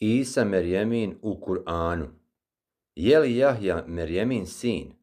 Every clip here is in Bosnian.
Isa Merjemin u Kur'anu. Je li Jahja Merjemin sin?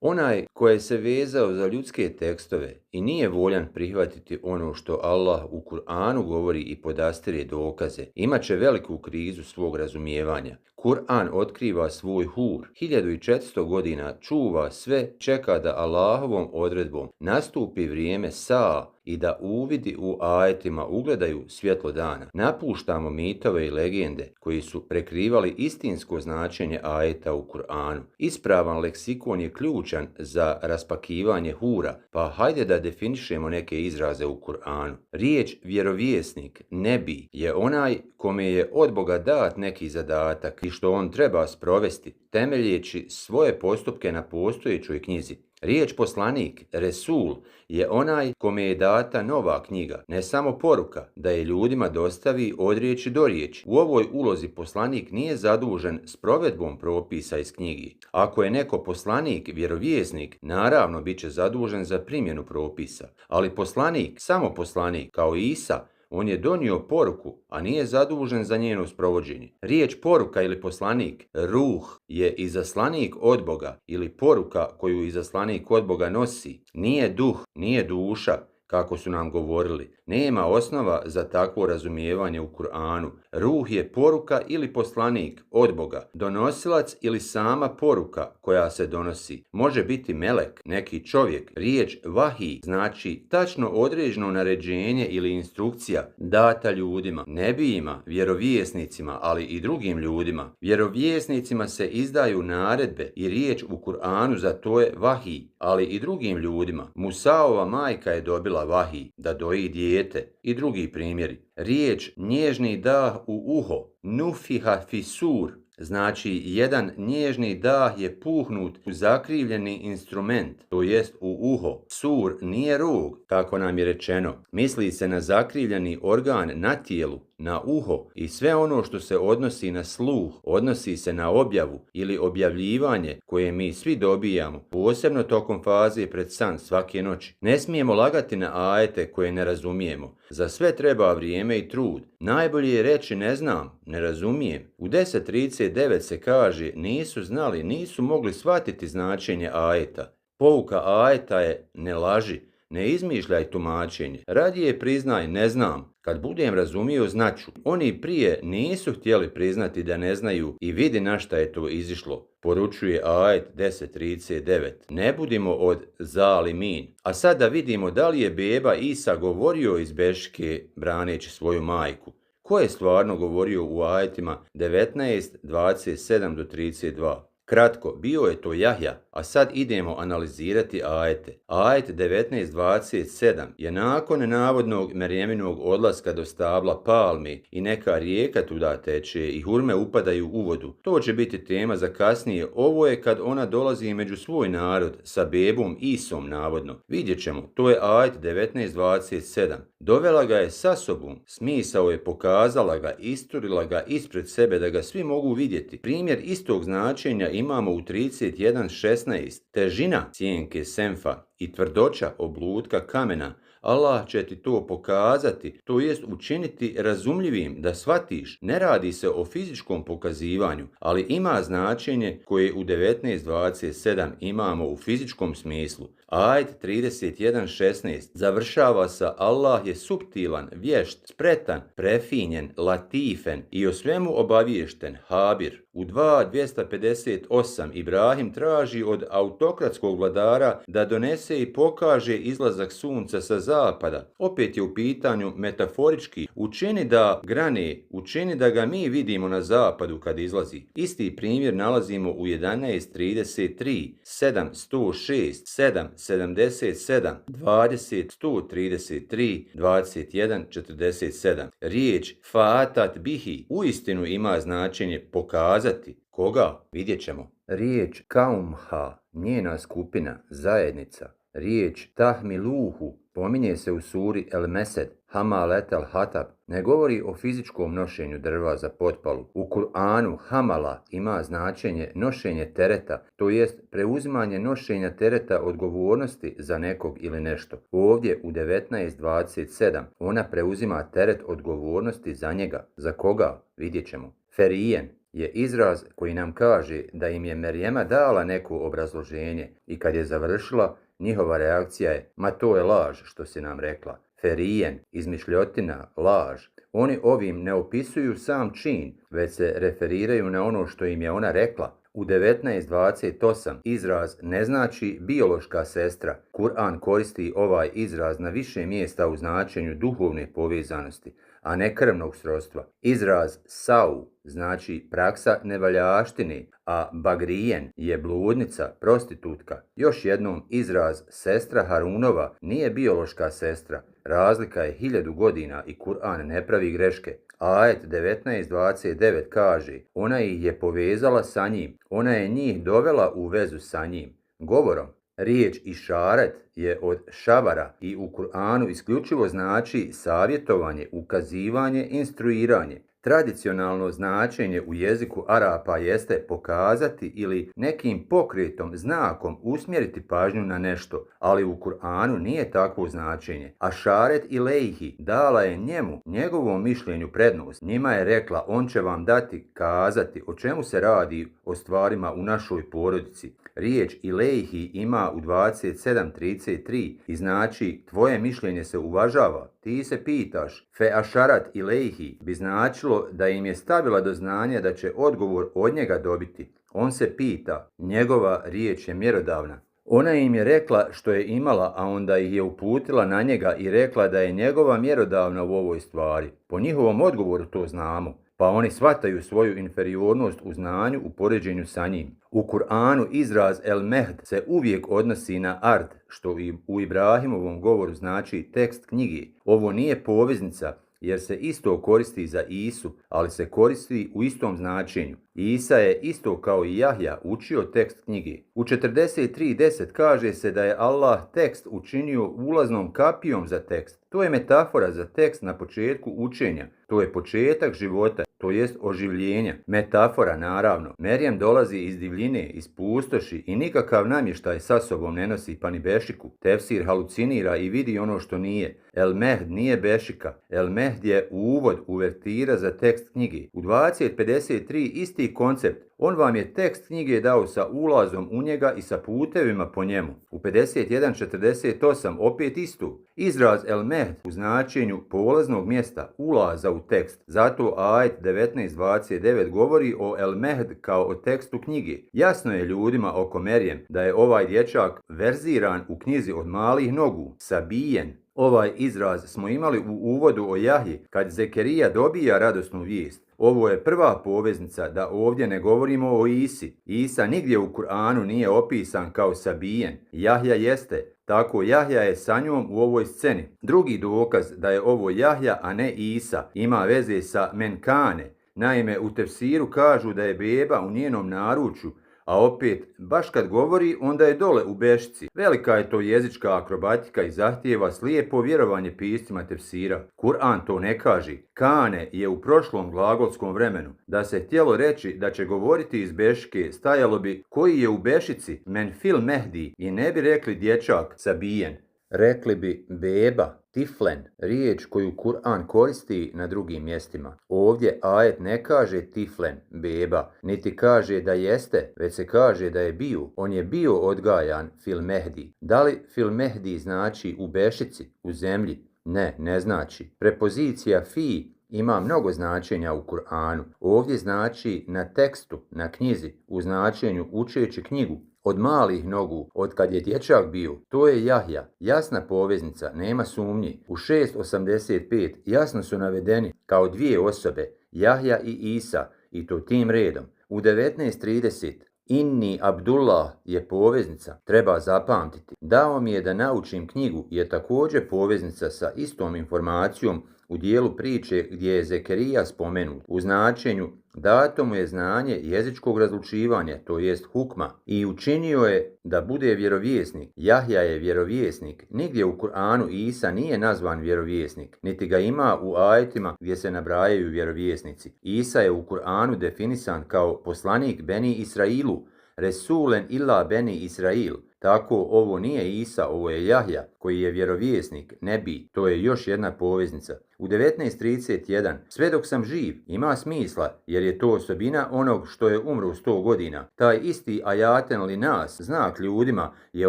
Onaj koji se vezao za ljudske tekstove i nije voljan prihvatiti ono što Allah u Kur'anu govori i podastire dokaze, imat će veliku krizu svog razumijevanja. Kur'an otkriva svoj hur, 1400 godina čuva sve, čeka da Allahovom odredbom nastupi vrijeme saa i da uvidi u ajetima ugledaju svjetlo dana. Napuštamo mitove i legende koji su prekrivali istinsko značenje ajeta u Kur'anu. Ispravan leksikon je ključan za raspakivanje hura, pa hajde da definišemo neke izraze u Kur'anu. Riječ vjerovjesnik, nebi, je onaj kome je od Boga dat neki zadatak i što on treba sprovesti, temeljeći svoje postupke na postojećoj knjizi. Riječ poslanik, Resul, je onaj kome je data nova knjiga, ne samo poruka, da je ljudima dostavi od riječi do riječi. U ovoj ulozi poslanik nije zadužen s provedbom propisa iz knjigi. Ako je neko poslanik, vjerovjesnik, naravno bit će zadužen za primjenu propisa. Ali poslanik, samo poslanik, kao Isa, on je donio poruku, a nije zadužen za njeno sprovođenje. Riječ poruka ili poslanik, ruh, je izaslanik od Boga ili poruka koju izaslanik od Boga nosi. Nije duh, nije duša, kako su nam govorili. Nema osnova za takvo razumijevanje u Kur'anu. Ruh je poruka ili poslanik od Boga, donosilac ili sama poruka koja se donosi. Može biti melek, neki čovjek. Riječ vahi znači tačno određeno naređenje ili instrukcija data ljudima, nebijima, vjerovjesnicima, ali i drugim ljudima. Vjerovjesnicima se izdaju naredbe i riječ u Kur'anu za to je vahi, ali i drugim ljudima. Musaova majka je dobila vahi da doji dijete i drugi primjeri. Riječ nježni dah u uho, nufiha fisur, znači jedan nježni dah je puhnut u zakrivljeni instrument, to jest u uho. Sur nije rog, kako nam je rečeno. Misli se na zakrivljeni organ na tijelu, na uho i sve ono što se odnosi na sluh, odnosi se na objavu ili objavljivanje koje mi svi dobijamo, posebno tokom faze pred san svake noći. Ne smijemo lagati na ajete koje ne razumijemo. Za sve treba vrijeme i trud. Najbolje je reći ne znam, ne razumijem. U 10.39 se kaže nisu znali, nisu mogli shvatiti značenje ajeta. Pouka ajeta je ne laži, ne izmišljaj tumačenje. Radije priznaj ne znam. Kad budem razumio znaću. Oni prije nisu htjeli priznati da ne znaju i vidi na šta je to izišlo. Poručuje ajet 10.39. Ne budimo od zalimin. A sad da vidimo da li je beba Isa govorio iz beške braneći svoju majku. Ko je stvarno govorio u ajetima 19.27 do 32? Kratko, bio je to Jahja, a sad idemo analizirati ajete. Ajet 19.27 je nakon navodnog Merjeminog odlaska do stabla palmi i neka rijeka tuda teče i hurme upadaju u vodu. To će biti tema za kasnije. Ovo je kad ona dolazi među svoj narod sa bebom Isom navodno. Vidjet ćemo, to je ajet 19.27. Dovela ga je sa sobom, smisao je pokazala ga, isturila ga ispred sebe da ga svi mogu vidjeti. Primjer istog značenja imamo u 31.16. Težina sjenke senfa i tvrdoća oblutka kamena. Allah će ti to pokazati, to jest učiniti razumljivim da shvatiš. Ne radi se o fizičkom pokazivanju, ali ima značenje koje u 19.27 imamo u fizičkom smislu. Ajet 31.16 završava sa Allah je suptilan, vješt, spretan, prefinjen, latifen i o svemu obaviješten, habir. U 2.258 Ibrahim traži od autokratskog vladara da donese i pokaže izlazak sunca sa zapada. Opet je u pitanju metaforički, učini da grane, učini da ga mi vidimo na zapadu kad izlazi. Isti primjer nalazimo u 11.33, 7.106, 7.77, 20.133, 21.47. Riječ fatat bihi uistinu ima značenje pokazati. Koga? Vidjet ćemo. Riječ kaumha, njena skupina, zajednica. Riječ tahmiluhu pominje se u suri El Mesed, Hamalet al Hatab, ne govori o fizičkom nošenju drva za potpalu. U Kur'anu hamala ima značenje nošenje tereta, to jest preuzimanje nošenja tereta odgovornosti za nekog ili nešto. Ovdje u 19.27 ona preuzima teret odgovornosti za njega. Za koga? Vidjet ćemo. Ferijen je izraz koji nam kaže da im je Merjema dala neko obrazloženje i kad je završila, njihova reakcija je: ma to je laž što si nam rekla. Ferijen, izmišljotina, laž. Oni ovim ne opisuju sam čin, već se referiraju na ono što im je ona rekla. U 19.28 izraz ne znači biološka sestra. Kur'an koristi ovaj izraz na više mjesta u značenju duhovne povezanosti, a ne krvnog srodstva. Izraz sau znači praksa nevaljaštine, a bagrijen je bludnica, prostitutka. Još jednom, izraz sestra Harunova nije biološka sestra. Razlika je 1000 godina i Kur'an ne pravi greške. Ajet 19.29 kaže: ona ih je povezala sa njim, ona je njih dovela u vezu sa njim. Govorom. Riječ išaret je od šavara i u Kur'anu isključivo znači savjetovanje, ukazivanje, instruiranje. Tradicionalno značenje u jeziku Arapa jeste pokazati ili nekim pokretom, znakom usmjeriti pažnju na nešto, ali u Kur'anu nije takvo značenje. A šaret ilejhi dala je njemu, njegovom mišljenju prednost. Njima je rekla: on će vam dati, kazati o čemu se radi o stvarima u našoj porodici. Riječ ilejhi ima u 27.33 i znači tvoje mišljenje se uvažava. Ti se pitaš. Fe ašarat ilejhi bi značilo da im je stavila do znanja da će odgovor od njega dobiti. On se pita. Njegova riječ je mjerodavna. Ona im je rekla što je imala, a onda ih je uputila na njega i rekla da je njegova mjerodavna u ovoj stvari. Po njihovom odgovoru to znamo, pa oni shvataju svoju inferiornost u znanju u poređenju sa njim. U Kur'anu izraz el-mehd se uvijek odnosi na ard, što i u Ibrahimovom govoru znači tekst knjige. Ovo nije poveznica, jer se isto koristi za Isu, ali se koristi u istom značenju. Isa je isto kao i Jahja učio tekst knjige. U 43.10 kaže se da je Allah tekst učinio ulaznom kapijom za tekst. To je metafora za tekst na početku učenja. To je početak života, to jest oživljenja. Metafora, naravno. Merjem dolazi iz divljine, iz pustoši i nikakav namještaj sa sobom ne nosi pa ni bešiku. Tefsir halucinira i vidi ono što nije. El Mehd nije bešika. El Mehd je uvod, uvertira za tekst knjige. U 20.53 isti koncept. On vam je tekst knjige dao sa ulazom u njega i sa putevima po njemu. U 51.48 opet isto. Izraz El Mehd u značenju polaznog mjesta, ulaza u tekst. Zato ajet 19.29 govori o El Mehd kao o tekstu knjige. Jasno je ljudima oko Merjem da je ovaj dječak verziran u knjizi od malih nogu, sabijen. Ovaj izraz smo imali u uvodu o Jahji kad Zekerija dobija radosnu vijest. Ovo je prva poveznica da ovdje ne govorimo o Isi. Isa nigdje u Kur'anu nije opisan kao sabijen. Jahja jeste. Tako Jahja je sa njom u ovoj sceni. Drugi dokaz da je ovo Jahja, a ne Isa, ima veze sa menkane. Naime, u tefsiru kažu da je beba u njenom naručju, a opet, baš kad govori, onda je dole u bešici. Velika je to jezička akrobatika i zahtijeva slijepo vjerovanje piscima tefsira. Kur'an to ne kaže. Kane je u prošlom glagolskom vremenu. Da se htjelo reći da će govoriti iz bešike, stajalo bi koji je u bešici, men fil mehdi, i ne bi rekli dječak, sabijen. Rekli bi beba, tiflen, riječ koju Kur'an koristi na drugim mjestima. Ovdje ajet ne kaže tiflen, beba, niti kaže da jeste, već se kaže da je bio. On je bio odgajan fil mehdi. Da li fil mehdi znači u bešici, u zemlji? Ne, ne znači. Prepozicija fi ima mnogo značenja u Kur'anu. Ovdje znači na tekstu, na knjizi, u značenju učeći knjigu. Od malih nogu, od kad je dječak bio, to je Jahja. Jasna poveznica, nema sumnji. U 6.85 jasno su navedeni kao dvije osobe, Jahja i Isa, i to tim redom. U 19.30 Inni Abdullah je poveznica, treba zapamtiti. Dao mi je da naučim knjigu je također poveznica sa istom informacijom u dijelu priče gdje je Zekerija spomenut. U značenju dato mu je znanje jezičkog razlučivanja, to jest hukma, i učinio je da bude vjerovjesnik. Jahja je vjerovjesnik. Nigdje u Kur'anu Isa nije nazvan vjerovjesnik, niti ga ima u ajetima gdje se nabrajaju vjerovjesnici. Isa je u Kur'anu definisan kao poslanik Beni Israilu, Resulen illa Beni Israil. Tako ovo nije Isa, ovo je Jahja koji je vjerovjesnik, nebi, to je još jedna poveznica. U 19:31 sve dok sam živ ima smisla jer je to osobina onog što je umro 100 godina. Taj isti ajaten li nas, znak ljudima, je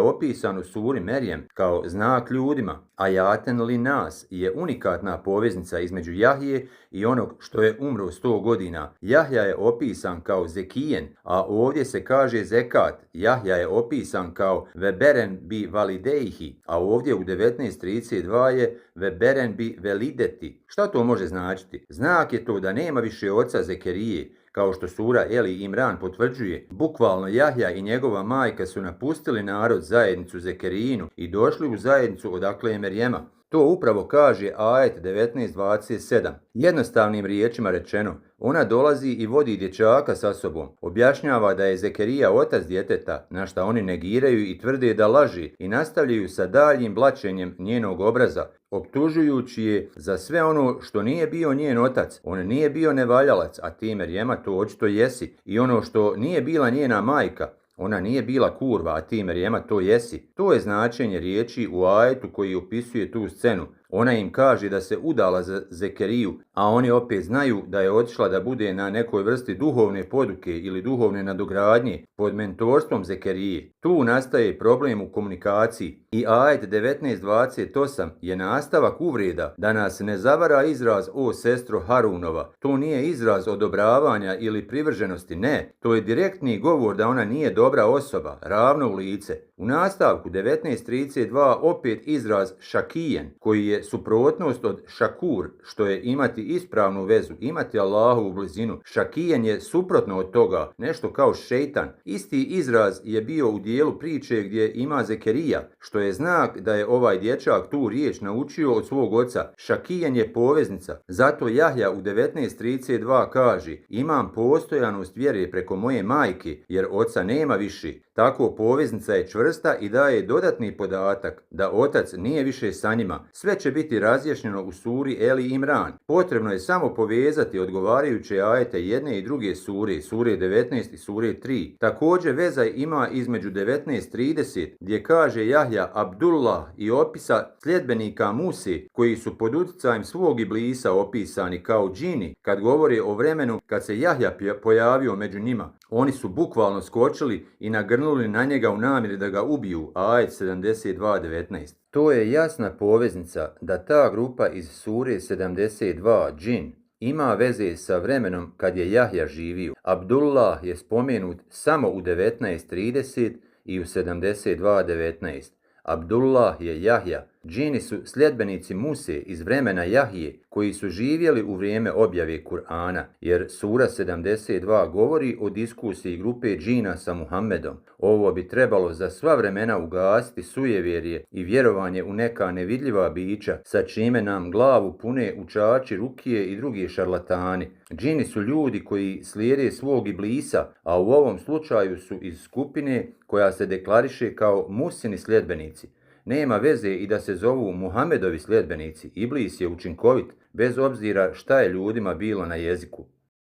opisan u suri Merjem kao znak ljudima. Ajaten li nas je unikatna poveznica između Jahje i onog što je umro 100 godina. Jahja je opisan kao zekijen, a ovdje se kaže zekat. Jahja je opisan kao veberen bi validejhi, a ovdje u 19:32 je veberen bi velideti. Šta to može značiti? Znak je to da nema više oca Zekerije, kao što sura Eli Imran potvrđuje. Bukvalno Jahja i njegova majka su napustili narod zajednicu Zekerijinu i došli u zajednicu odakle je Merjema. To upravo kaže ajet 19:27. Jednostavnim riječima rečeno, ona dolazi i vodi dječaka sa sobom. Objašnjava da je Zekerija otac djeteta, na šta oni negiraju i tvrde da laži i nastavljaju sa daljim blaćenjem njenog obraza, optužujući je za sve ono što nije bio njen otac. On nije bio nevaljalac, a ti Merjema to očito jesi. I ono što nije bila njena majka, ona nije bila kurva, a ti Merjema to jesi. To je značenje riječi u ajetu koji opisuje tu scenu. Ona im kaže da se udala za Zekeriju, a oni opet znaju da je otišla da bude na nekoj vrsti duhovne poduke ili duhovne nadogradnje pod mentorstvom Zekerije. Tu nastaje problem u komunikaciji i ajet 19:28 je nastavak uvreda da nas ne zavara izraz o sestro Harunova. To nije izraz odobravanja ili privrženosti, ne. To je direktni govor da ona nije dobra osoba, ravno u lice. U nastavku 19:32 opet izraz šakijen, koji je suprotnost od šakur, što je imati ispravnu vezu, imati Allahovu blizinu. Šakijen je suprotno od toga, nešto kao šejtan. Isti izraz je bio u dijelu priče gdje ima Zekerija, što je znak da je ovaj dječak tu riječ naučio od svog oca. Šakijen je poveznica. Zato Jahja u 19:32 kaže: imam postojanost vjere preko moje majke, jer oca nema više. Tako poveznica je čvrsta i daje dodatni podatak da otac nije više sa njima. Sve će biti razjašnjeno u suri Eli Imran. Potrebno je samo povezati odgovarajuće ajete jedne i druge sure, sure 19 i sure 3. Također veza ima između 19:30 gdje kaže Jahja Abdullah i opisa sljedbenika Muse koji su pod utjecajem svog iblisa opisani kao džini kad govori o vremenu kad se Jahja pojavio među njima. Oni su bukvalno skočili i nagrnuli na njega u namjeri da ga ubiju, ajet 72:19. To je jasna poveznica da ta grupa iz sure 72, džin, ima veze sa vremenom kad je Jahja živio. Abdullah je spomenut samo u 19:30 i u 72:19. Abdullah je Jahja. Džini su sljedbenici Muse iz vremena Jahije koji su živjeli u vrijeme objave Kur'ana, jer sura 72 govori o diskusiji grupe džina sa Muhammedom. Ovo bi trebalo za sva vremena ugasiti sujevjerje i vjerovanje u neka nevidljiva bića, sa čime nam glavu pune učači Rukije i drugi šarlatani. Džini su ljudi koji slijede svog iblisa, a u ovom slučaju su iz skupine koja se deklariše kao Musini sljedbenici. Nema veze i da se zovu Muhammedovi sljedbenici, iblis je učinkovit, bez obzira šta je ljudima bilo na jeziku.